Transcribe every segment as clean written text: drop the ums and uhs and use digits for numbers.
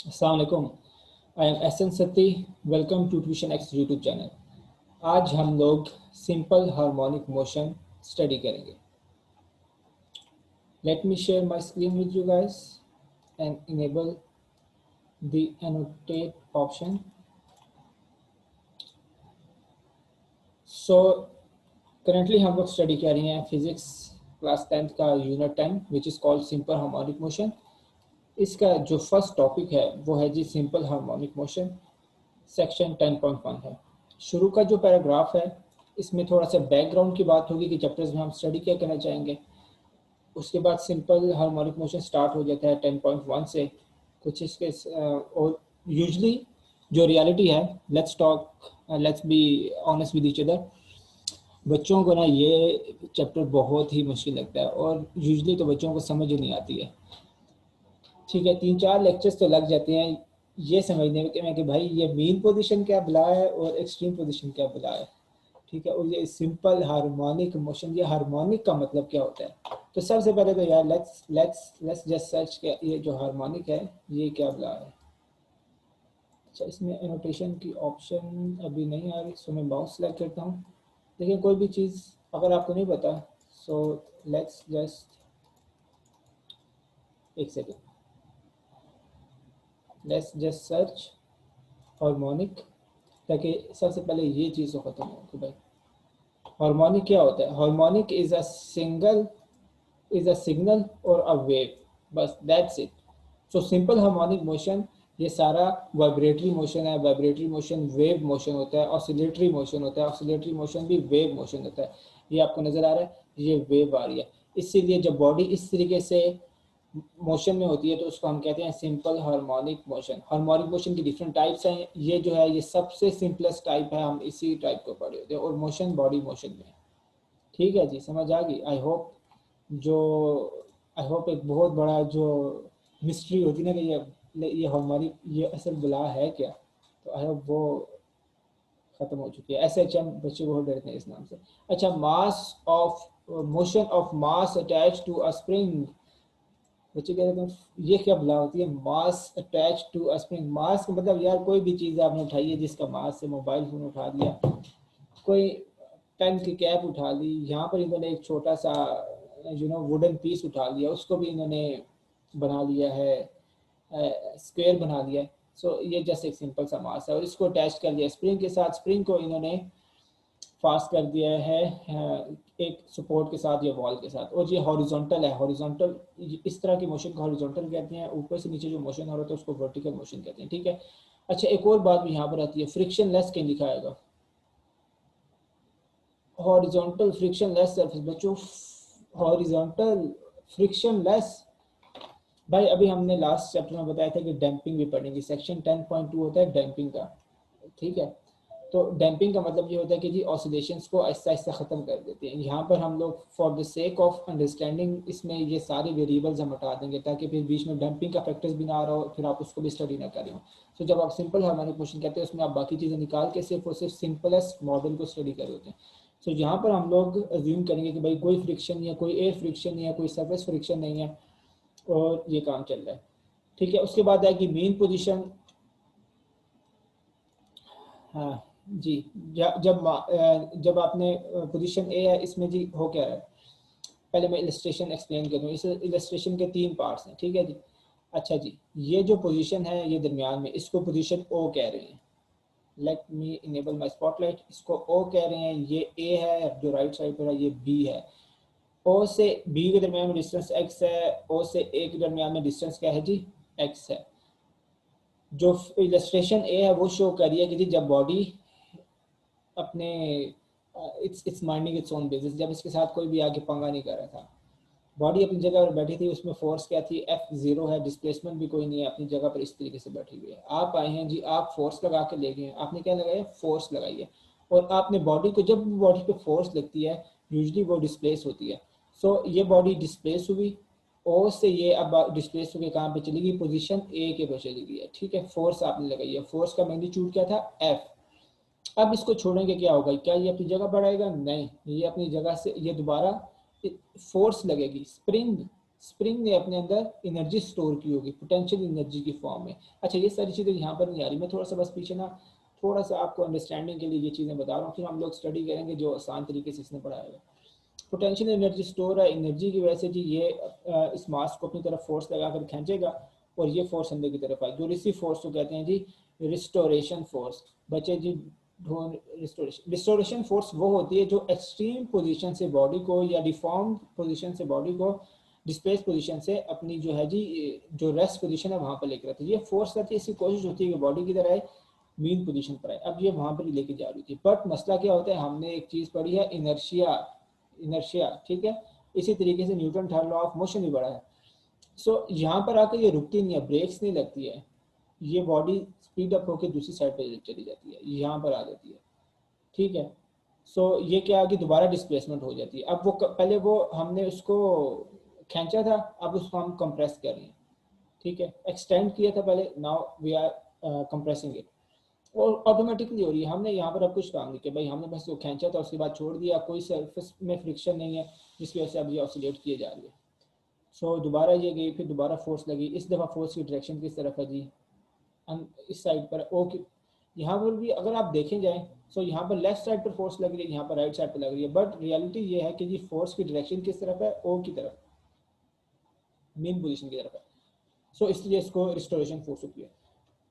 अस्सलाम वालेकुम। I am Ehsan Satti. Welcome to tuition X YouTube channel. आज हम लोग सिंपल हार्मोनिक मोशन स्टडी करेंगे। Let me share my screen with you guys and enable the annotate option. So currently हम लोग study कर रहे हैं फिजिक्स क्लास 10th का unit 10 which is called simple harmonic motion. इसका जो फर्स्ट टॉपिक है वो है जी सिंपल हार्मोनिक मोशन। सेक्शन 10.1 है। शुरू का जो पैराग्राफ है इसमें थोड़ा सा बैकग्राउंड की बात होगी कि चैप्टर्स में हम स्टडी क्या करना चाहेंगे। उसके बाद सिंपल हार्मोनिक मोशन स्टार्ट हो जाता है 10.1 से कुछ इसके और यूजली जो रियलिटी है, let's talk, let's be honest with each other. बच्चों को ना ये चैप्टर बहुत ही मुश्किल लगता है और यूजली तो बच्चों को समझ ही नहीं आती है। ठीक है, 3-4 लेक्चर्स तो लग जाते हैं ये समझने में कि भाई ये मीन पोजीशन क्या बुला है और एक्सट्रीम पोजीशन क्या बुला है। ठीक है, और ये सिंपल हार्मोनिक मोशन, ये हार्मोनिक का मतलब क्या होता है। तो सबसे पहले तो यार let's let's let's just search के ये जो हार्मोनिक है ये क्या बुला है। अच्छा, इसमें एनोटेशन की ऑप्शन अभी नहीं आ रही, सो मैं माउस सेलेक्ट करता हूँ। देखिए, कोई भी चीज़ अगर आपको नहीं पता, सो लेट्स जस्ट एक second, let's just search harmonic, ताकि सबसे पहले ये चीज़ तो ख़त्म हो कि भाई हार्मोनिक क्या होता है। हार्मोनिक इज अ सिग्नल और अ वेव, बस that's it. So simple harmonic motion ये सारा वाइब्रेटरी मोशन है। वाइब्रेटरी मोशन वेव मोशन होता है, ऑसिलेटरी मोशन होता है, ऑसिलेटरी मोशन भी वेव मोशन होता है। ये आपको नज़र आ रहा है, ये वेव आ रही है। इसीलिए जब बॉडी इस तरीके से मोशन में होती है तो उसको हम कहते हैं simple harmonic motion. Harmonic motion की डिफरेंट टाइप्स हैं, ये जो है ये सबसे सिंपलेस्ट टाइप है, हम इसी टाइप को पढ़े होते हैं। और मोशन बॉडी मोशन में, ठीक है जी, समझ आ गई। जो आई होप एक बहुत बड़ा जो मिस्ट्री होती है ना कि ये हार्मोनिक ये असल बुला है क्या, तो आई होप वो खत्म हो चुकी है। ऐसे हम बच्चे बहुत डरते हैं इस नाम से। अच्छा, mass of motion of mass attach to a spring. बच्चे कहते हैं ये क्या भला होती है, mass attach to a spring. Mass का मतलब यार कोई भी चीज़ आपने उठाई है जिसका मास है, मोबाइल फोन उठा लिया, कोई पेन की कैप उठा ली, यहाँ पर इन्होंने एक छोटा सा वुडन पीस उठा लिया, उसको भी इन्होंने बना लिया है, स्क्वायर बना लिया है। सो ये जस्ट एक सिंपल सा मास है और इसको अटैच कर दिया स्प्रिंग के साथ। स्प्रिंग को इन्होंने फास्ट कर दिया है एक सपोर्ट के साथ या वॉल के साथ, और ये हॉरिजॉन्टल है। हॉरिजॉन्टल, इस तरह की मोशन को हॉरिजॉन्टल कहते हैं। ऊपर से नीचे जो मोशन हो रहा है उसको वर्टिकल मोशन कहते हैं। ठीक है। अच्छा, एक और बात भी यहाँ पर आती है, फ्रिक्शन लेस कहीं लिखा आएगा, हॉरिजॉन्टल फ्रिक्शन लेस सरफेस। बच्चों, हॉरिजॉन्टल फ्रिक्शन लेस, भाई अभी हमने लास्ट चैप्टर में बताया था कि डैम्पिंग भी पढ़ेंगे। सेक्शन 10.2 होता है डैम्पिंग का। ठीक है, तो डैम्पिंग का मतलब ये होता है कि जी ऑसिलेशंस को आहिस्ता आहिस्ता ख़त्म कर देते हैं। यहाँ पर हम लोग for the sake of understanding इसमें ये सारे वेरिएबल्स हम हटा देंगे ताकि फिर बीच में डैम्पिंग का फैक्टर्स भी ना आ रहा हो, फिर आप उसको भी स्टडी ना करें हो। तो जब आप सिंपल हार्मोनिक मोशन कहते हैं उसमें आप बाकी चीज़ें निकाल के सिर्फ और सिर्फ सिंपलेस्ट मॉडल को स्टडी कर रहे होते हैं। सो यहाँ पर हम लोग अज्यूम करेंगे कि भाई कोई फ्रिक्शन नहीं है, कोई एयर फ्रिक्शन नहीं है, कोई सरफेस फ्रिक्शन नहीं है और ये काम चल रहा है। ठीक है, उसके बाद है कि मेन पोजीशन। हाँ जी, जब आपने पोजीशन ए है, इसमें जी हो क्या रहा है, पहले मैं इलस्ट्रेशन एक्सप्लेन करूँ। इस इलस्ट्रेशन के 3 पार्ट्स हैं। ठीक है जी। अच्छा जी, ये जो पोजीशन है ये दरमियान में, इसको पोजीशन ओ कह रहे हैं। Let me enable my spotlight. इसको ओ कह रहे हैं, ये ए है जो राइट साइड पर है, ये बी है। ओ से बी के दरमियान में डिस्टेंस एक्स है, ओ से ए के दरमियान में डिस्टेंस क्या है जी, एक्स है। जो इलस्ट्रेशन ए है वो शो कर रही है कि जी जब बॉडी अपने it's minding its own business, जब इसके साथ कोई भी आगे पंगा नहीं कर रहा था, बॉडी अपनी जगह पर बैठी थी, उसमें फोर्स क्या थी, F0 है, डिस्प्लेसमेंट भी कोई नहीं है, अपनी जगह पर इस तरीके से बैठी हुई है। आप आए हैं जी, आप फोर्स लगा के ले गए हैं, आपने क्या लगाया, फोर्स लगाई है। और आपने बॉडी को, जब बॉडी पे फोर्स लगती है यूजली वो डिस्प्लेस होती है। सो ये बॉडी डिस्प्लेस हुई, ओ से ये अब डिस्प्लेस होकर कहाँ पे चली गई, पोजीशन ए के पे चली गई है। ठीक है, फोर्स आपने लगाई है, फोर्स का मैग्नीट्यूड क्या था, एफ। अब इसको छोड़ेंगे क्या होगा, क्या ये अपनी जगह बढ़ाएगा, नहीं, ये अपनी जगह से ये दोबारा फोर्स लगेगी, स्प्रिंग स्प्रिंग ने अपने अंदर एनर्जी स्टोर की होगी पोटेंशियल एनर्जी की फॉर्म में। अच्छा ये सारी चीज़ें यहाँ पर नहीं आ रही, मैं थोड़ा सा बस पीछे ना थोड़ा सा आपको अंडरस्टैंडिंग के लिए ये चीज़ें बता रहा हूँ, फिर हम लोग स्टडी करेंगे जो आसान तरीके से इसने पढ़ाया। पोटेंशियल एनर्जी स्टोर है, एनर्जी की वजह से जी ये इस मास को अपनी तरफ फोर्स लगाकर खींचेगा और ये फोर्स अंदर की तरफ आए, जो रिसीव फोर्स को कहते हैं जी रिस्टोरेशन फोर्स। बच्चे जी रिस्टोरेशन फोर्स वो होती है जो एक्सट्रीम पोजीशन से बॉडी को या डिफॉर्म पोजीशन से बॉडी को डिस्प्लेस पोजीशन से अपनी जो है जी जो रेस्ट पोजीशन है वहां पर लेकर आती है। ये फोर्स करती है, इसकी कोशिश होती है कि बॉडी की तरह मीन पोजीशन पर आए, अब ये वहां पर ही लेके जा रही थी। बट मसला क्या होता है, हमने एक चीज पढ़ी है इनर्शिया, इनर्शिया ठीक है, इसी तरीके से Newton third law of motion भी पढ़ा है। सो यहाँ पर आकर ये रुकती नहीं है, ब्रेक्स नहीं लगती है, ये बॉडी स्पीड अप होकर दूसरी साइड पर चली जाती है, यहाँ पर आ जाती है, ठीक है। सो ये क्या है कि दोबारा डिस्प्लेसमेंट हो जाती है। अब वो पहले वो हमने उसको खींचा था, अब उसको हम कंप्रेस कर रहे हैं, ठीक है, एक्सटेंड किया था पहले, now we are compressing it, और ऑटोमेटिकली हो रही है। हमने यहाँ पर अब कुछ काम नहीं किया भाई, हमने बस वो खींचा था उसके बाद छोड़ दिया, कोई सरफेस में फ्रिक्शन नहीं है जिसकी वजह से अब ये ऑसिलेट किए जा रही है। सो दोबारा ये गई, फिर दोबारा फोर्स लगी, इस दफ़ा फोर्स की डायरेक्शन किस तरफ है जी, इस साइड पर ओ की, यहाँ पर भी अगर आप देखें जाए सो यहाँ पर लेफ्ट साइड पर फोर्स लग रही है, यहाँ पर राइट साइड पर लग रही है, बट रियलिटी ये है कि जी फोर्स की डायरेक्शन किस तरफ है, ओ की तरफ, मेन पोजीशन की तरफ है। सो इसलिए इसको रिस्टोरेशन फोर्स होती है।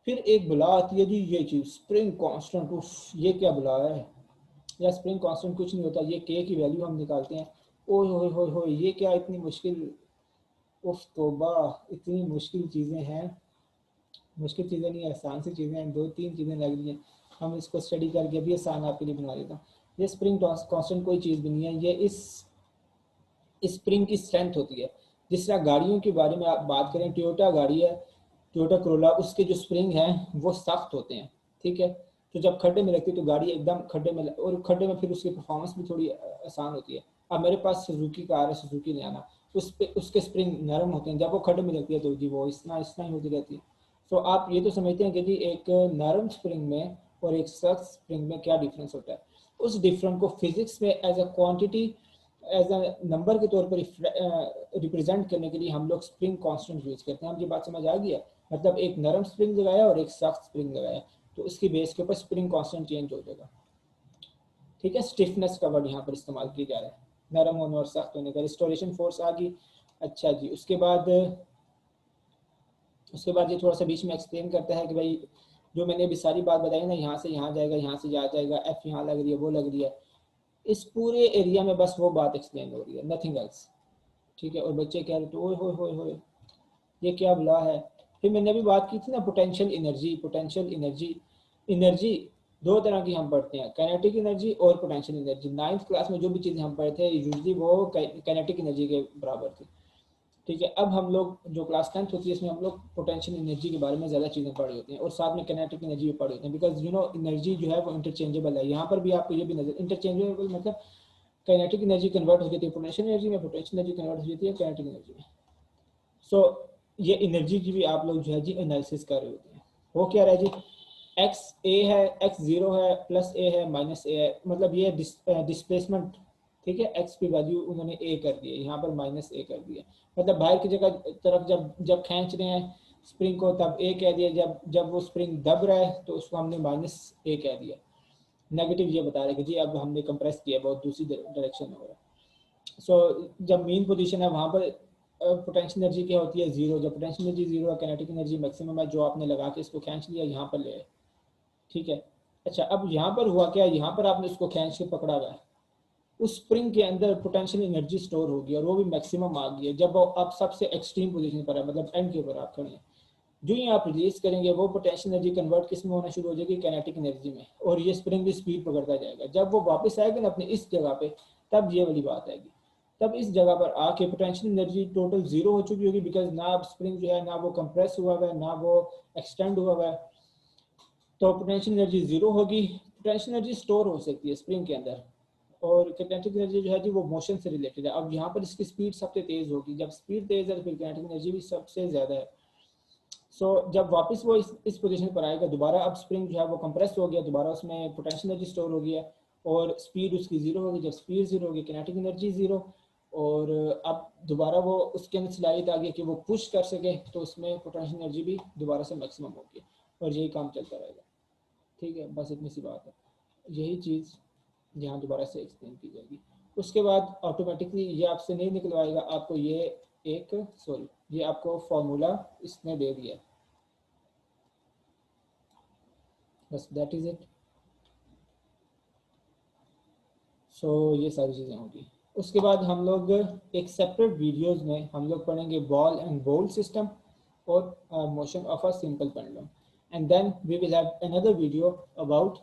फिर एक बुला आती है जी ये चीज स्प्रिंग कांस्टेंट, ये क्या बुला है या स्प्रिंग कांस्टेंट कुछ नहीं होता, ये के की वैल्यू हम निकालते हैं, ओए होए होए होए ये क्या इतनी मुश्किल, उफ तौबा इतनी मुश्किल चीज़ें हैं, मुश्किल चीज़ें नहीं आसान सी चीज़ें हैं, दो तीन चीज़ें लग रही हैं, हम इसको स्टडी करके भी आसान आपके लिए बना देता हूँ। ये स्प्रिंग कांस्टेंट कोई चीज़ भी नहीं है, ये इस स्प्रिंग की स्ट्रेंथ होती है। जिस तरह गाड़ियों के बारे में आप बात करें, टोयोटा गाड़ी है, टोयोटा कोरोला, उसके जो स्प्रिंग हैं वो सख्त होते हैं, ठीक है, तो जब खड्डे में लगती है तो गाड़ी एकदम खड्डे में, और खड्डे में फिर उसकी परफॉर्मेंस भी थोड़ी आसान होती है। अब मेरे पास सुजुकी कार है, सुजुकी ले आना, उस पे उसके स्प्रिंग नरम होते हैं, जब वो खड्डे में लगती है तो जी वो इतना इतना ही होती रहती है। तो आप ये तो समझते हैं कि जी एक नरम स्प्रिंग में और एक सख्त स्प्रिंग में क्या डिफरेंस होता है। उस डिफरेंस को फिजिक्स में as a quantity, as a number के तौर पर रिप्रेजेंट करने के लिए हम लोग स्प्रिंग कांस्टेंट यूज करते हैं। हम ये बात समझ आ गई है, मतलब एक नरम स्प्रिंग लगाया और एक सख्त स्प्रिंग लगाया तो उसकी बेस के ऊपर स्प्रिंग कांस्टेंट चेंज हो जाएगा, ठीक है। स्टिफनेस का वर्ड यहाँ पर इस्तेमाल किया जा रहा है, नरम होने और सख्त होने का। रिस्टोरेशन फोर्स आ गई। अच्छा जी, उसके बाद ये थोड़ा सा बीच में एक्सप्लेन करता है कि भाई जो मैंने अभी सारी बात बताई ना, यहाँ से यहाँ जाएगा, यहाँ से यहाँ जाएगा, एफ यहाँ लग रही है, वो लग रही है, इस पूरे एरिया में बस वो बात एक्सप्लेन हो रही है, नथिंग एल्स, ठीक है। और बच्चे कह रहे थे ओए होए होए होए ये क्या बुला है। फिर मैंने अभी बात की थी ना potential energy, potential energy, energy दो तरह की हम पढ़ते हैं, काइनेटिक एनर्जी और पोटेंशियल एनर्जी। 9th क्लास में जो भी चीज़ें हम पढ़े थे यूजली वो काइनेटिक एनर्जी के बराबर थी, ठीक है। अब हम लोग जो क्लास 10th होती है इसमें हम लोग पोटेंशियल एनर्जी के बारे में ज़्यादा चीज़ें पढ़ी होती हैं और साथ में काइनेटिक एनर्जी भी पढ़ी होती हैं, बिकॉज यू नो एनर्जी जो है वो इंटरचेंजेबल है। यहाँ पर भी आपको ये भी नजर, इंटरचेंजेबल मतलब काइनेटिक एनर्जी कन्वर्ट हो जाती है पोटेंशियल एनर्जी में, पोटेंशियल एनर्जी कन्वर्ट हो जाती है काइनेटिक एनर्जी में। सो ये एनर्जी की भी आप लोग जो है जी एनालिसिस कर रहे होते हैं। वो क्या रहा है जी, एक्स ए है, एक्स जीरो है, प्लस ए है, माइनस ए है, मतलब ये डिस्प्लेसमेंट, ठीक है। एक्स की वैल्यू उन्होंने ए कर दी है, यहाँ पर माइनस ए कर दिया, मतलब बाहर की जगह तरफ जब जब खींच रहे हैं स्प्रिंग को तब ए कह दिया, जब जब वो स्प्रिंग दब रहा है तो उसको हमने माइनस ए कह दिया। नेगेटिव ये बता रहे कि जी अब हमने कंप्रेस किया, बहुत दूसरी डायरेक्शन में हो रहा है। सो जब मेन पोजीशन है वहाँ पर पोटेंशियल एनर्जी क्या होती है, जीरो। जब पोटेंशियल एनर्जी जीरो है, काइनेटिक एनर्जी मैक्सिमम है, जो आपने लगा के इसको खींच लिया यहाँ पर ले आए, ठीक है। अच्छा अब यहाँ पर हुआ क्या, यहाँ पर आपने इसको खींच के पकड़ा हुआ है, उस स्प्रिंग के अंदर पोटेंशियल एनर्जी स्टोर होगी और वो भी मैक्सिमम आ गई है। जब वो आप सबसे एक्सट्रीम पोजीशन पर है, मतलब एंड के ऊपर आप खड़े हैं, जो ही आप रिलीज करेंगे वो पोटेंशियल एनर्जी कन्वर्ट किस में होना शुरू हो जाएगी, काइनेटिक एनर्जी में, और ये स्प्रिंग भी स्पीड पकड़ता जाएगा। जब वो वापस आएगा ना अपने इस जगह पे, तब ये वाली बात आएगी, तब इस जगह पर आके पोटेंशियल एनर्जी टोटल जीरो हो चुकी होगी, बिकॉज ना स्प्रिंग जो है ना वो कंप्रेस हुआ हुआ है ना वो एक्सटेंड हुआ हुआ है, तो पोटेंशियल एनर्जी जीरो होगी। पोटेंशियल एनर्जी स्टोर हो सकती है स्प्रिंग के अंदर, और काइनेटिक एनर्जी जो है जी वो मोशन से रिलेटेड है। अब यहाँ पर इसकी स्पीड सबसे तेज होगी, जब स्पीड तेज है तो फिर काइनेटिक एनर्जी भी सबसे ज्यादा है। जब वापस वो इस पोजीशन पर आएगा दोबारा, अब स्प्रिंग जो है वो कंप्रेस हो गया, दोबारा उसमें पोटेंशियल एनर्जी स्टोर हो गया और स्पीड उसकी जीरो होगी। जब स्पीड जीरो होगी काइनेटिक एनर्जी जीरो, और अब दोबारा वो उसके अंदर सलाहियत आ गई कि वो पुश कर सके, तो उसमें पोटेंशियल एनर्जी भी दोबारा से मैक्सिमम होगी और यही काम चलता रहेगा। ठीक है, बस इतनी सी बात है। यही चीज़ यहाँ दोबारा से एक्सप्लेन की जाएगी। उसके बाद ऑटोमेटिकली ये आपसे नहीं निकलवाएगा, आपको ये एक सॉरी ये आपको फॉर्मूला इसने दे दिया है, बस दैट इज इट। सो ये सारी चीज़ें होगी। उसके बाद हम लोग एक सेपरेट वीडियोस में हम लोग पढ़ेंगे बॉल एंड बॉल सिस्टम और motion of a simple pendulum, and then we will have another video about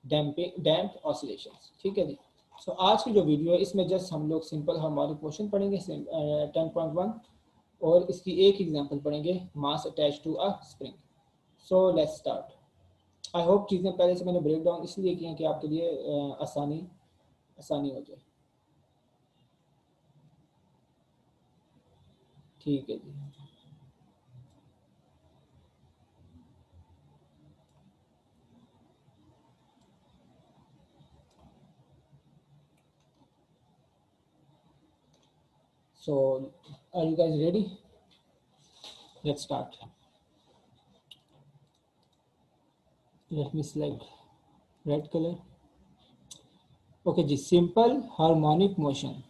damped oscillations. ठीक है जी। सो आज की जो वीडियो है इसमें जस्ट हम लोग सिंपल हार्मोनिक मोशन पढ़ेंगे 10.1 और इसकी एक एग्जांपल पढ़ेंगे, mass attach to a spring. So let's start. I hope चीज़ें पहले से मैंने ब्रेक डाउन इसलिए की हैं कि आपके लिए आसानी हो जाए। ठीक है जी। So are you guys ready? Let's start. Let me select red colour. Okay जी, सिंपल हार्मोनिक मोशन,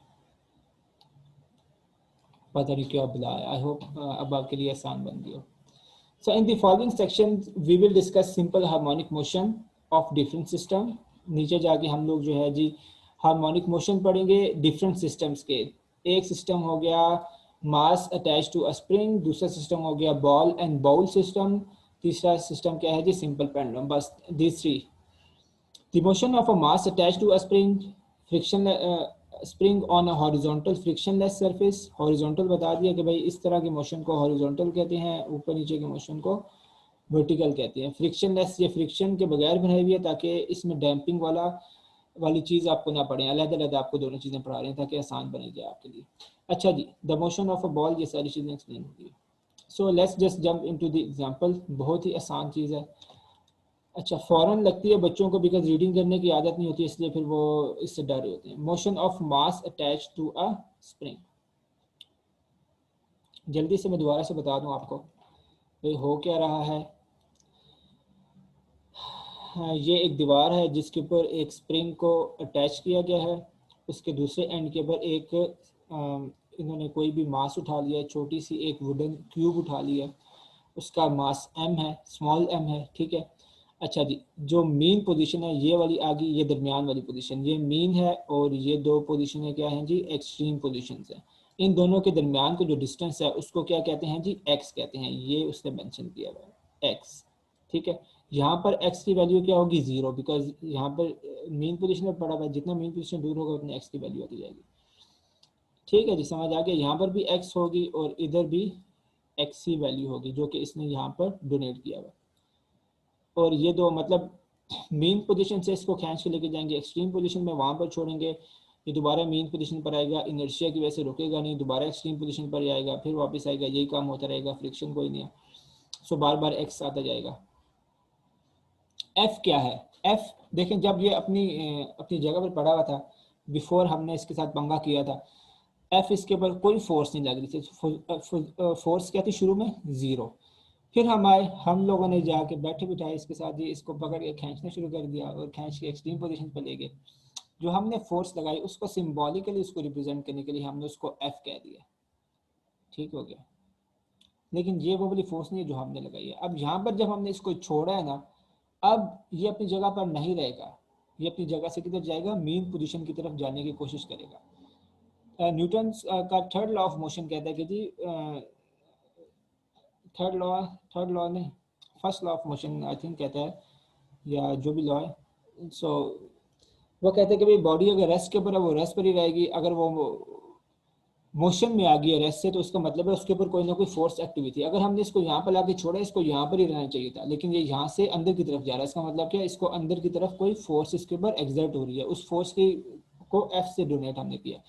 पता नहीं क्यों बुलाया, आई होप अब आपके लिए आसान बन गया। So in the following sections we will discuss simple harmonic motion of different system। नीचे जाके हम लोग जो है जी हार्मोनिक मोशन पढ़ेंगे डिफरेंट सिस्टम्स के। एक सिस्टम हो गया mass attach to a spring, दूसरा सिस्टम हो गया बॉल एंड बाउल सिस्टम, तीसरा सिस्टम क्या है जी सिंपल पेंडुलम। बस these three। The motion of a mass attached to a spring on a horizontal frictionless surface। horizontal बता दिया कि भाई इस तरह के मोशन को horizontal कहते हैं, ऊपर नीचे के मोशन को वर्टिकल कहते हैं। फ्रिक्शनलेस ये फ्रिक्शन के बगैर बनाई हुई है ताकि इसमें डैम्पिंग वाली चीज़ आपको ना पड़े, अलग-अलग आपको दोनों चीज़ें पढ़ा रहे हैं ताकि आसान बने जाए आपके लिए। अच्छा जी, the motion of a ball, ये सारी चीज़ें एक्सप्लेन होगी। So let's just jump into the example. बहुत ही आसान चीज़ है। अच्छा, फौरन लगती है बच्चों को बिकॉज रीडिंग करने की आदत नहीं होती, इसलिए फिर वो इससे डर रहे होते हैं। Motion of mass attach to a spring, जल्दी से मैं दोबारा से बता दूं आपको भाई हो क्या रहा है। हाँ, ये एक दीवार है जिसके ऊपर एक स्प्रिंग को अटैच किया गया है। उसके दूसरे एंड के ऊपर एक इन्होंने कोई भी मास उठा लिया है, छोटी सी एक वुडन क्यूब उठा लिया है, उसका मास m है, स्मॉल m है। ठीक है। अच्छा जी, जो मीन पोजीशन है ये वाली आ गई, ये दरमियान वाली पोजीशन ये मीन है, और ये दो पोजीशनें क्या हैं जी एक्सट्रीम पोजीशंस हैं। इन दोनों के दरमियान को जो डिस्टेंस है उसको क्या कहते हैं जी x कहते हैं, ये उसने मेंशन किया हुआ है x। ठीक है। यहाँ पर x की वैल्यू क्या होगी 0, बिकॉज यहाँ पर मीन पोजीशन पर पड़ा हुआ है, जितना मीन पोजीशन दूर होगा उतनी x की वैल्यू होती जाएगी। ठीक है जी, समझ आ गया। यहाँ पर भी x होगी और इधर भी x की वैल्यू होगी जो कि इसने यहाँ पर डोनेट किया हुआ। और ये दो मतलब मेन पोजीशन से इसको खींच के लेके जाएंगे एक्सट्रीम पोजीशन में, वहाँ पर छोड़ेंगे, ये दोबारा मेन पोजीशन पर आएगा, इनर्शिया की वजह से रुकेगा नहीं, दोबारा एक्सट्रीम पोजीशन पर आएगा, फिर वापस आएगा, यही काम होता रहेगा, फ्रिक्शन कोई नहीं है। सो बार बार एक्स आता जाएगा। एफ क्या है? एफ देखें, जब ये अपनी जगह पर पड़ा हुआ था, बिफोर हमने इसके साथ पंगा किया था, एफ इसके ऊपर कोई फोर्स नहीं लग रही थी। फोर्स क्या थी शुरू में? 0। फिर हम आए, हम लोगों ने जाके बैठे बिठाए इसके साथ ही इसको पकड़ के खींचना शुरू कर दिया और खींच के एक्सट्रीम पोजीशन पर ले गए। जो हमने फोर्स लगाई उसको सिंबॉलिकली उसको रिप्रेजेंट करने के लिए हमने उसको एफ कह दिया। ठीक हो गया। लेकिन ये वो वाली फोर्स नहीं है जो हमने लगाई है। अब यहाँ पर जब हमने इसको छोड़ा है ना, अब ये अपनी जगह पर नहीं रहेगा, ये अपनी जगह से किधर जाएगा? मेन पोजीशन की तरफ जाने की कोशिश करेगा। न्यूटन का थर्ड लॉ ऑफ मोशन कहता है कि जी थर्ड लॉ नहीं, first law of motion I think कहता है, या जो भी लॉ है। सो वो कहते हैं कि भाई बॉडी अगर रेस्ट के ऊपर है वो रेस्ट पर ही रहेगी, अगर वो मोशन में आ गई है रेस्ट से तो उसका मतलब है उसके ऊपर कोई ना कोई फोर्स एक्टिविटी। अगर हमने इसको यहाँ पर लाके छोड़ा, इसको यहाँ पर ही रहना चाहिए था, लेकिन ये यहाँ से अंदर की तरफ जा रहा है, इसका मतलब क्या है? इसको अंदर की तरफ कोई फोर्स इसके ऊपर एक्सर्ट हो रही है। उस फोर्स की को एफ से डोनेट हमने किया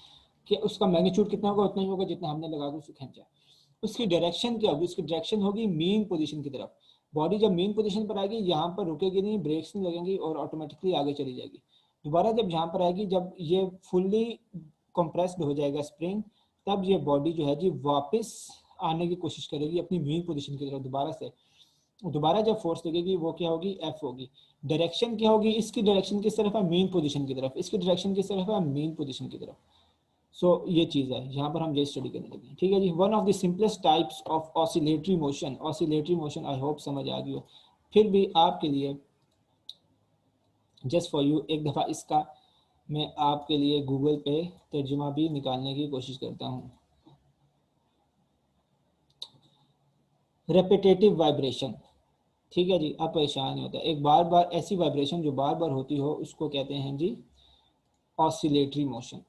कि उसका मैग्नीट्यूड कितना होगा? उतना ही होगा जितना हमने लगा के उसको खींचा। उसकी डायरेक्शन क्या होगी? उसकी डायरेक्शन होगी मीन पोजीशन की तरफ। बॉडी जब मीन पोजीशन पर आएगी यहाँ पर रुकेगी नहीं, ब्रेक्स नहीं लगेंगी और ऑटोमेटिकली आगे चली जाएगी। दोबारा जब यहाँ पर आएगी, जब ये फुल्ली कंप्रेस्ड हो जाएगा स्प्रिंग, तब ये बॉडी जो है जी वापस आने की कोशिश करेगी अपनी मेन पोजीशन की तरफ दोबारा से। दोबारा जब फोर्स लगेगी वो क्या होगी, एफ होगी। डायरेक्शन क्या होगी, इसकी डायरेक्शन किस तरफ है, मेन पोजीशन की तरफ, इसकी डायरेक्शन किस तरफ है, मेन पोजीशन की तरफ। सो ये चीज़ है, यहाँ पर हम ये स्टडी करने लगे। ठीक है जी, one of the simplest types of oscillatory motion, oscillatory motion I hope समझ आ गई हो। फिर भी आपके लिए जस्ट फॉर यू एक दफ़ा इसका मैं आपके लिए गूगल पे तर्जुमा भी निकालने की कोशिश करता हूँ। रेपिटेटिव वाइब्रेशन, ठीक है जी, अब परेशान नहीं होता, एक बार बार ऐसी वाइब्रेशन जो बार बार होती हो उसको कहते हैं जी ऑसिलेटरी मोशन।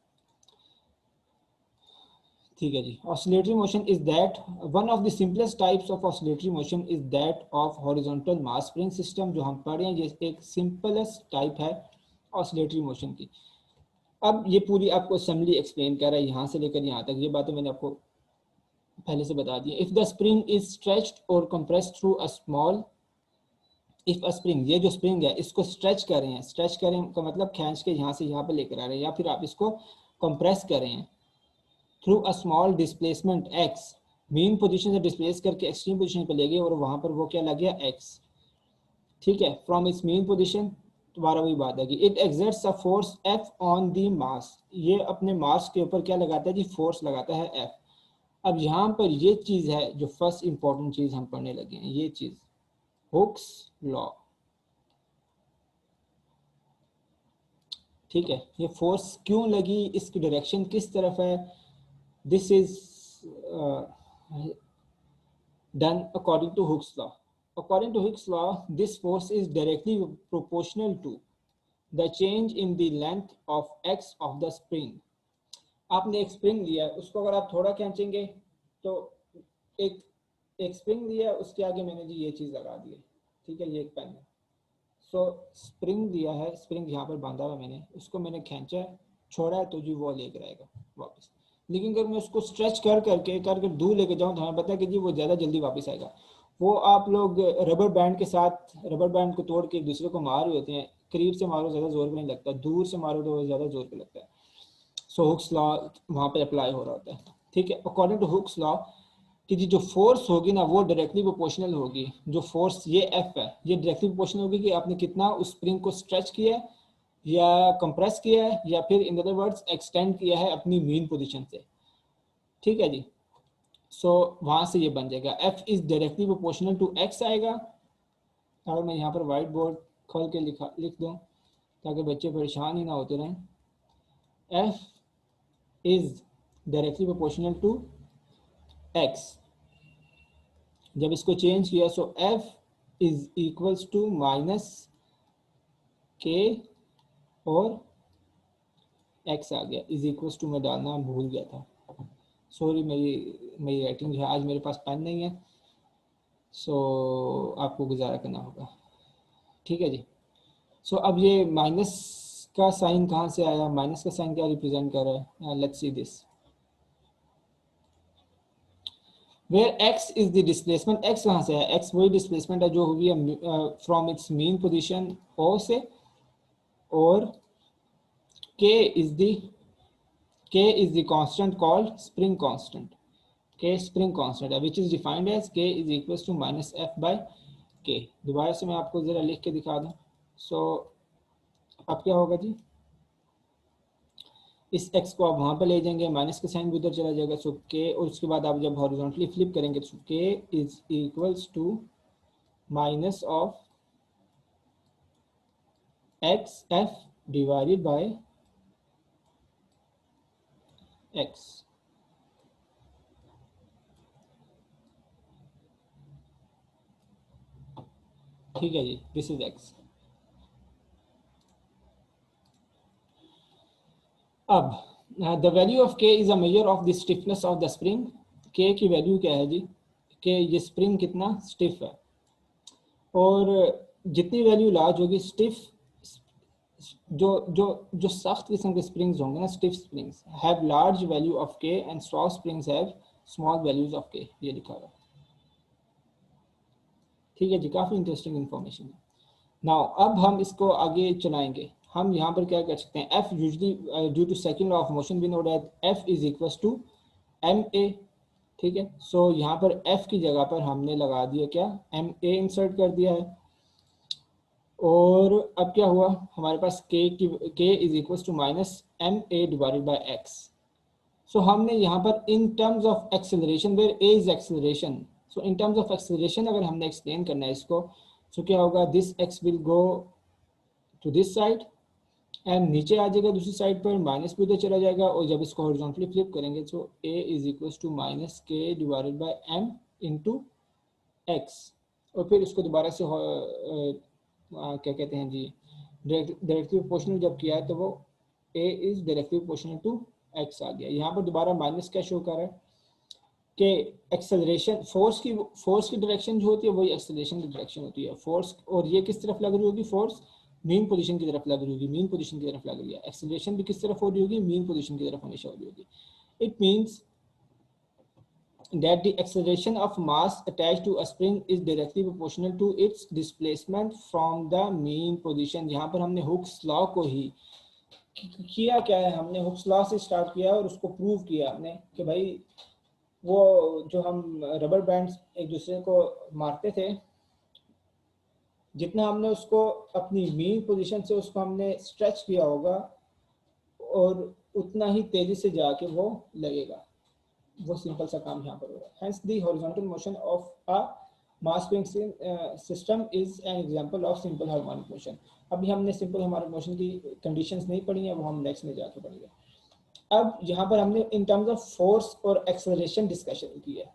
ठीक है जी, oscillatory motion is that one of the simplest types of oscillatory motion is that of horizontal mass spring system, जो हम पढ़े हैं ये एक सिंपलेस्ट टाइप है ऑसिलेटरी मोशन की। अब ये पूरी आपको असेंबली एक्सप्लेन कर रहा है यहाँ से लेकर यहाँ तक, ये बातें मैंने आपको पहले से बता दी। If the spring is stretched और compressed through a small, if a spring, ये जो स्प्रिंग है इसको स्ट्रेच कर रहे हैं, स्ट्रेच करें का मतलब खींच के यहाँ से यहाँ पर लेकर आ रहे हैं, या फिर आप इसको कंप्रेस कर रहे हैं through a small displacement x, main position से डिस्प्लेस करके एक्सट्रीम पोजीशन पे ले गए और वहां पर वो क्या लग गया, एक्स। ठीक है, फ्रॉम इट्स मेन पोजीशन, दोबारा वही बात है कि it exerts a force F on the मास, ये अपने मास के ऊपर क्या लगाता है जी, फोर्स लगाता है एफ। अब यहाँ पर ये चीज है जो फर्स्ट इंपॉर्टेंट चीज हम पढ़ने लगे हैं, ये चीज हुक्स लॉ। ठीक है, ये फोर्स क्यों लगी, इसकी डायरेक्शन किस तरफ है, this is done according to Hooke's law. According to Hooke's law, this force is directly proportional to the change in the length of x of the spring. आपने एक स्प्रिंग लिया है, उसको अगर आप थोड़ा खींचेंगे तो एक एक स्प्रिंग लिया है, उसके आगे मैंने जी ये चीज़ लगा दी है। ठीक है, ये एक पेन है। सो स्प्रिंग दिया है, स्प्रिंग यहाँ पर बांधा हुआ मैंने, उसको मैंने खींचा है, छोड़ा है तो जी वो लेकर आएगा वापस। लेकिन अगर मैं उसको स्ट्रेच कर दूर लेके जाऊँ तो हमें पता है कि जी वो ज़्यादा जल्दी वापस आएगा। वो आप लोग रबर बैंड के साथ रबर बैंड को तोड़ के एक दूसरे को मार रहे होते हैं, करीब से मारो ज़्यादा जोर पे नहीं लगता, दूर से मारो तो ज़्यादा जोर पे लगता है। सो हुक्स लॉ वहाँ पे अप्लाई हो रहा होता है। ठीक है, अकॉर्डिंग टू हुक्स लॉ कि जी जो फोर्स होगी ना वो डायरेक्टली प्रोपोर्शनल होगी, जो फोर्स ये एफ है ये डायरेक्टली प्रोपोर्शनल होगी कि आपने कितना उस स्प्रिंग को स्ट्रेच किया है या कंप्रेस किया है या फिर इन अदर वर्ड्स एक्सटेंड किया है अपनी मेन पोजीशन से। ठीक है जी, सो वहां से ये बन जाएगा F is directly proportional to X आएगा। अगर मैं यहाँ पर व्हाइट बोर्ड खोल के लिख दूँ ताकि बच्चे परेशान ही ना होते रहें, F is directly proportional to X. जब इसको चेंज किया so F is equals to minus K और एक्स आ गया, इज इक्वल्स टू मैं डालना भूल गया था, सॉरी मेरी राइटिंग जो है आज मेरे पास पेन नहीं है, सो आपको गुजारा करना होगा। ठीक है जी, सो अब ये माइनस का साइन कहाँ से आया, माइनस का साइन क्या रिप्रेजेंट कर रहा है, let's see this, where X is the displacement, X कहाँ से है, एक्स वही डिस्प्लेसमेंट है जो हुई है फ्रॉम इट्स मेन पोजीशन ओ से, और k is the constant called spring constant, k spring constant which is defined as k is equals to minus f by k। दोबारा से मैं आपको जरा लिख के दिखा दूं। सो अब क्या होगा जी, इस x को आप वहां पर ले जाएंगे, माइनस का साइन भी उधर चला जाएगा, सो k, और उसके बाद आप जब हॉरिजॉन्टली फ्लिप करेंगे तो k is equals to minus of X F divided by x। ठीक है जी, दिस इज x। अब the value of K is a measure of the stiffness of the spring, K की वैल्यू क्या है जी, के ये स्प्रिंग कितना स्टिफ है, और जितनी वैल्यू लार्ज होगी स्टिफ, जो जो जो सख्त किस्म के स्प्रिंग्स होंगे ना, stiff springs have large value of K and soft springs have small values of K, ये लिखा हुआ है। ठीक है जी, काफ़ी इंटरेस्टिंग इंफॉर्मेशन है। नाउ अब हम इसको आगे चलाएंगे, हम यहाँ पर क्या कर सकते हैं, F usually due to second law of motion we know that F is equal to M A. ठीक है, सो यहाँ पर एफ की जगह पर हमने लगा दिया क्या, एम ए इंसर्ट कर दिया है। और अब क्या हुआ हमारे पास K is equal to minus M A divided by X. So हमने यहाँ पर in terms of acceleration where A is acceleration, so in terms of acceleration अगर हमने एक्सप्लेन करना है इसको, सो क्या होगा, this X will go to this side and नीचे आ जाएगा दूसरी साइड पर, माइनस भी उधर चला जाएगा, और जब इसको हॉरिजॉन्टली फ्लिप करेंगे तो A is equal to minus K divided by M into X. और फिर इसको दोबारा से क्या कहते हैं जी, डायरेक्टली प्रोपोर्शनल जब किया है तो वो A is directly proportional to X आ गया। यहाँ पर दोबारा माइनस क्या शो कर रहा है कि एक्सेलरेशन फोर्स की डायरेक्शन जो होती है वही एक्सेलरेशन की डायरेक्शन होती है। फोर्स, और ये किस तरफ लग रही होगी, फोर्स मीन पोजीशन की तरफ लग रही होगी, मीन पोजीशन की तरफ लग रही है। एक्सेलरेशन भी किस तरफ हो रही होगी, मीन पोजीशन की तरफ हमेशा हो रही होगी। It means that the acceleration of mass attached to a spring is directly proportional to its displacement from the mean position। यहाँ पर हमने हुक्स लॉ को ही किया क्या है, हमने हुक्स लॉ से स्टार्ट किया और उसको प्रूव किया हमने कि भाई वो जो हम रबर बैंड्स एक दूसरे को मारते थे, जितना हमने उसको अपनी मीन पोजीशन से उसको हमने स्ट्रेच किया होगा और उतना ही तेजी से जाके वो लगेगा। वो सिंपल सा काम यहाँ पर हो रहा है। Hence the horizontal motion of a mass spring system is an example of simple harmonic motion। अभी हमने सिंपल हार्मोनिक मोशन की कंडीशंस नहीं पढ़ी हैं, वो हम नेक्स्ट में जाके पढ़ेंगे। अब यहाँ पर हमने इन टर्म्स ऑफ फोर्स और एक्सेलरेशन डिस्कशन की है।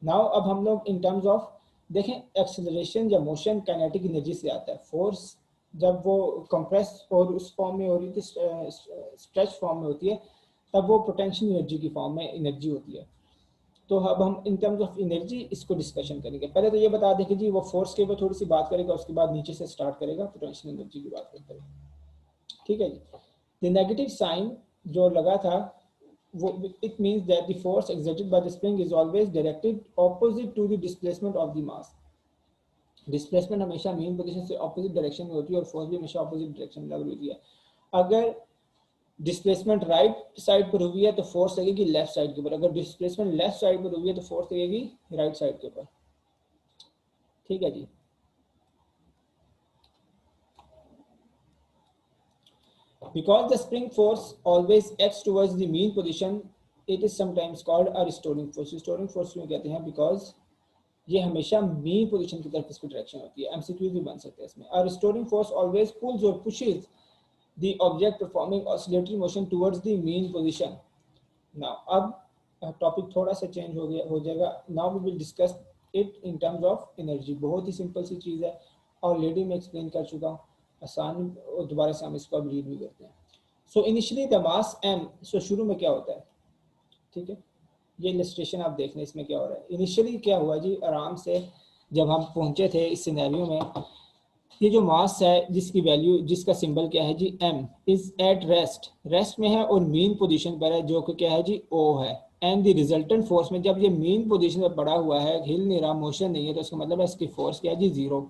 नाउ अब हम लोग इन टर्म्स ऑफ देखें, एक्सेलरेशन या मोशन काइनेटिक एनर्जी से आता है, फोर्स जब वो कंप्रेस और उस फॉर्म में हो रही थी, स्ट्रेच फॉर्म में होती है, तब वो पोटेंशियल एनर्जी की फॉर्म में एनर्जी होती है। तो अब हम इन टर्म्स ऑफ एनर्जी इसको डिस्कशन करेंगे। पहले तो ये बता दें कि जी वो फोर्स के ऊपर थोड़ी सी बात करेगा, उसके बाद नीचे से स्टार्ट करेगा, पोटेंशियल एनर्जी की बात करेगा। ठीक है जी। द नेगेटिव साइन जो लगा था वो, it means that the force exerted by the spring is always directed opposite to the displacement of the mass. Displacement हमेशा मेन पोजीशन से ऑपोजिट डायरेक्शन में होती है और फोर्स भी हमेशा ऑपोजिट डायरेक्शन में लग रही होती है। अगर डिस्प्लेसमेंट राइट साइड पर हुई है तो फोर्स लगेगी लेफ्ट साइड के ऊपर, अगर डिस्प्लेसमेंट लेफ्ट साइड पर हुई है तो फोर्स लगेगी राइट साइड के ऊपर। ठीक है जी। Because the spring force always acts towards the mean position, it is sometimes called a restoring force। restoring force क्यों कहते हैं, because ये हमेशा मीन पोजीशन की तरफ इसकी डायरेक्शन होती है। एमसीक्यू भी बन सकते हैं इसमें। A restoring force always pulls or pushes the object performing oscillatory motion towards the mean position। Now अब टॉपिक थोड़ा सा चेंज हो जाएगा। Now we will discuss it in terms of energy। बहुत ही सिंपल सी चीज़ है, ऑलरेडी मैं एक्सप्लेन कर चुका हूँ, आसान, और दोबारा से हम इसको अब रीड भी करते हैं। So initially the mass m, सो शुरू में क्या होता है, ठीक है, ये इलस्ट्रेशन आप देख लें इसमें क्या हो रहा है। इनिशियली क्या हुआ जी, आराम से जब हम पहुंचे थे इस सिनेरियो में, ये जो मास है जिसकी वैल्यू, जिसका सिंबल क्या है जी, m is at rest, rest में है और मीन पोजीशन पर है जो कि क्या है जी, o है। एंड द रिजल्टेंट फोर्स में, जब ये मीन पोजीशन पर पड़ा हुआ है, हिल नहीं रहा, मोशन नहीं है, तो इसका मतलब है इसकी फोर्स क्या है जी, zero.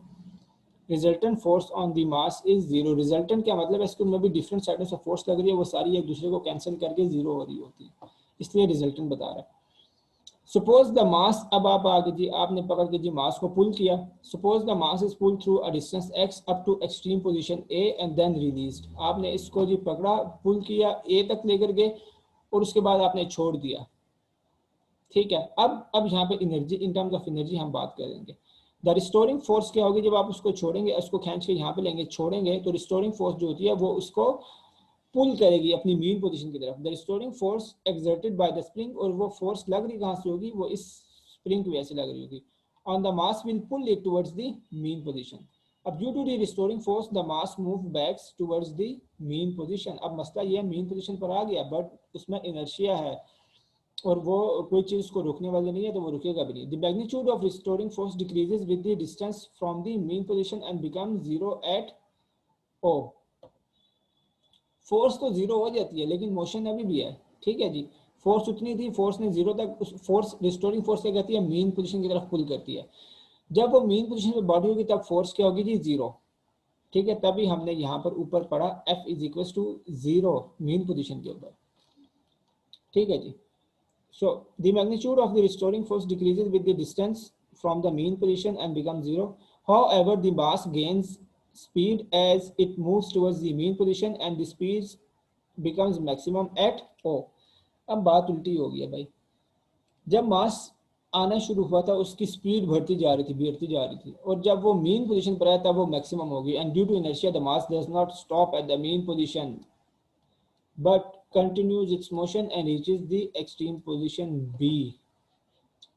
Resultant force on the mass is zero. Resultant क्या मतलब है, इसको में भी डिफरेंट साइडों से फोर्स लग रही है, वो सारी एक दूसरे को कैंसिल करके जीरो हो रही होती है, इसलिए रिजल्टेंट बता रहा है। सपोज द मास, अब आप आगे जी, आपने पकड़ के जी मास को पुल किया। Suppose the mass is pull through a distance x up to extreme position a and then released. आपने इसको जी पकड़ा, पुल किया, a तक लेकर गए और उसके बाद आपने छोड़ दिया। ठीक है, अब यहाँ पे energy, in terms of energy हम बात करेंगे। द रिस्टोरिंग फोर्स क्या होगी, जब आप उसको छोड़ेंगे, उसको खींच के यहाँ पे लेंगे, छोड़ेंगे, तो रिस्टोरिंग फोर्स जो होती है वो उसको पुल करेगी अपनी मीन पोजीशन की तरफ। The restoring force exerted by the spring, और वो फोर्स लग रही कहाँ से होगी, वो इस स्प्रिंग की वजह से लग रही होगी। On the mass will pull it towards the mean position. अब due to the restoring force the mass move backs towards the mean position. अब मसला ये मीन पोजीशन पर आ गया, बट उसमें इनर्शिया है और वो कोई चीज को रोकने वाली नहीं है, तो वो रुकेगा भी नहीं। The magnitude of restoring force decreases with the distance from the mean position and become zero at O. Force तो जीरो हो जाती है लेकिन मोशन अभी भी है। ठीक है जी, फोर्स उतनी थी, फोर्स ने जीरो तक, उस फोर्स, रिस्टोरिंग फोर्स क्या कहती है, मीन पोजीशन की तरफ पुल करती है। जब वो मीन पोजीशन पे बॉडी होगी तब फोर्स क्या होगी जी, जीरो। ठीक है, तभी हमने यहाँ पर ऊपर पढ़ा F is equal to 0 mean position के ऊपर। ठीक है जी। So the magnitude of the restoring force decreases with the distance from the mean position and becomes 0. However, the mass gains speed as it moves towards the mean position and the speed becomes maximum at O. अब बात उल्टी हो गई है भाई। जब मास आना शुरू हुआ था उसकी स्पीड बढ़ती जा रही थी और जब वो मीन पोजीशन पर आया तब वो मैक्सिमम होगी। And due to inertia the mass does not stop at the mean position but continues its motion and reaches the extreme position B।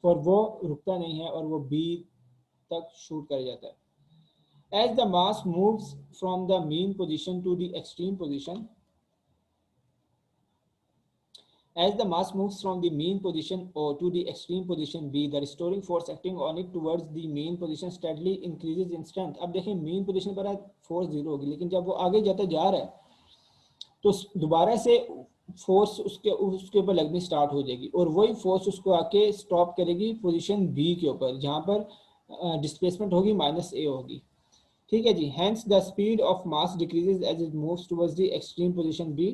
और वो रुकता नहीं है और वो B तक शूट कर जाता है। As the mass moves from the mean position to the extreme position, as the mass moves from the mean position O to the extreme position B, the restoring force acting on it towards the mean position steadily increases in strength। अब देखें mean position पर force 0 होगी, लेकिन जब वो आगे जाता जा रहा है तो दोबारा से फोर्स उसके ऊपर लगनी स्टार्ट हो जाएगी और वही फोर्स उसको आके स्टॉप करेगी पोजीशन बी के ऊपर, जहां पर डिस्प्लेसमेंट होगी -a होगी। ठीक है जी। Hence the speed of mass decreases as it moves towards the extreme position B.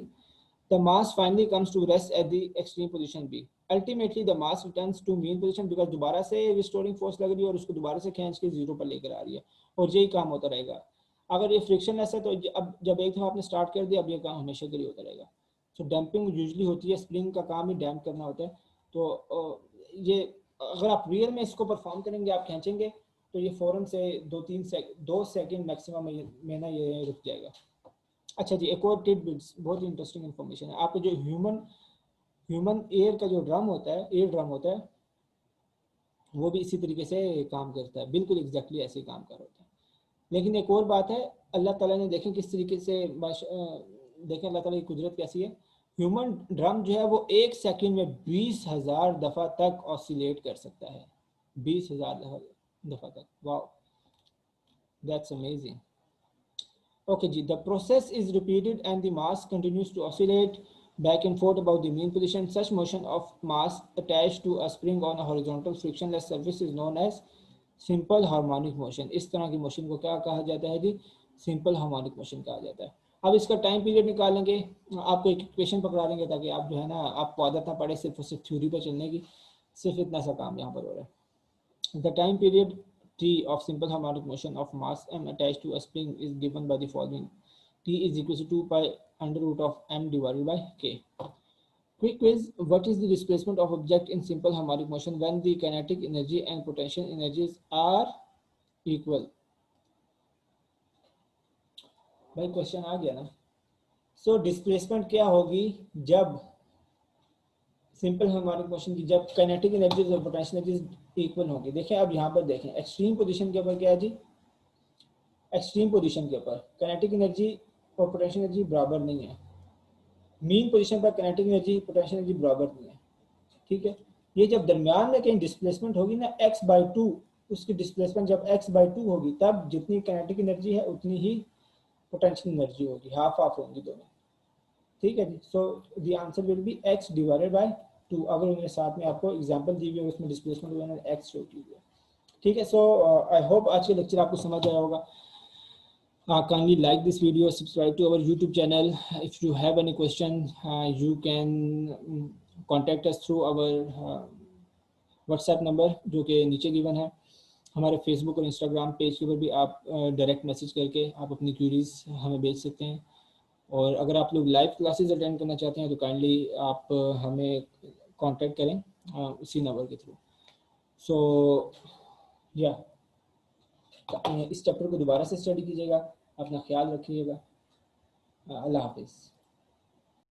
The mass finally comes to rest at the extreme position B. Ultimately the mass returns to mean position because दोबारा से restoring force लग रही है और उसको दोबारा से खींच के 0 पर लेकर आ रही है और यही काम होता रहेगा। अगर ये फ्रिक्शनलेस है तो अब जब एक दफा आपने स्टार्ट कर दिया अब ये काम हमेशा के लिए होता रहेगा। सो डंपिंग यूजली होती है, स्प्रिंग का काम ही डैम्प करना होता है। तो ये अगर आप रियल में इसको परफॉर्म करेंगे, आप खींचेंगे तो ये फौरन से 2 सेकंड मैक्सिमम में ना ये रुक जाएगा। अच्छा जी, एक और टिडबिट्स बहुत ही इंटरेस्टिंग इन्फॉर्मेशन है। आपका जो ह्यूमन एयर का जो ड्रम होता है, एयर ड्रम होता है, वो भी इसी तरीके से काम करता है, बिल्कुल एग्जैक्टली ऐसे ही काम कर होता है। लेकिन एक और बात है, अल्लाह ताला ने देखें किस तरीके से देखें अल्लाह ताला की कुदरत कैसी है। ह्यूमन ड्रम जो है वो 1 सेकंड में 20,000 दफ़ा तक ऑसिलेट कर सकता है। 20,000 दफ़ा तक। Wow, that's amazing. Okay जी, the process is repeated and the mass continues to oscillate back and forth about the mean position. Such motion of mass attached to a spring on a horizontal frictionless surface is known as simple harmonic motion. इस तरह की motion को क्या कहा जाता है जी? Simple harmonic motion कहा जाता है। अब इसका टाइम पीरियड निकालेंगे, आपको एक इक्वेशन पकड़ा देंगे ताकि आप जो है ना, आपको आदत ना पड़े सिर्फ थ्योरी पर चलने की। सिर्फ इतना सा काम यहाँ पर हो रहा है। The time period t of simple harmonic motion of mass m attached to a spring is given by the following: t is equal to 2 pi under root of m divided by k. Quick quiz: what is the displacement of object in simple harmonic motion when the kinetic energy and potential energies are equal? भाई question आ गया ना। So displacement क्या होगी जब simple harmonic motion की, जब kinetic energies और potential energies equal होंगी। देखें अब यहाँ पर देखें एक्सट्रीम पोजीशन के ऊपर क्या है जी? एक्सट्रीम पोजीशन के ऊपर काइनेटिक एनर्जी और पोटेंशियल एनर्जी बराबर नहीं है। मीन पोजीशन पर काइनेटिक एनर्जी पोटेंशियल एनर्जी बराबर नहीं है। ठीक है, ये जब दरमियान में कहीं डिस्प्लेसमेंट होगी ना x/2, उसकी डिस्प्लेसमेंट जब x/2 होगी तब जितनी काइनेटिक एनर्जी है उतनी ही पोटेंशियल एनर्जी होगी, हाफ हाफ होंगी दोनों। ठीक है जी। So the answer will be x divided by 2। अगर उन्होंने साथ में आपको एग्जांपल दी हुई है उसमें डिस्प्लेसमेंट उन्होंने x शो की है। ठीक है। सो आई होप आज के लेक्चर आपको समझ आया होगा। Kindly like this video, subscribe to our YouTube channel. If you have any question, you can contact us through our WhatsApp number जो कि नीचे गिवन है। हमारे फेसबुक और इंस्टाग्राम पेज के ऊपर भी आप डायरेक्ट मैसेज करके आप अपनी क्यूरीज हमें भेज सकते हैं। और अगर आप लोग लाइव क्लासेस अटेंड करना चाहते हैं तो काइंडली आप हमें कांटेक्ट करें उसी नंबर के थ्रू। सो या इस चैप्टर को दोबारा से स्टडी कीजिएगा, अपना ख्याल रखिएगा। अल्लाह हाफिज़।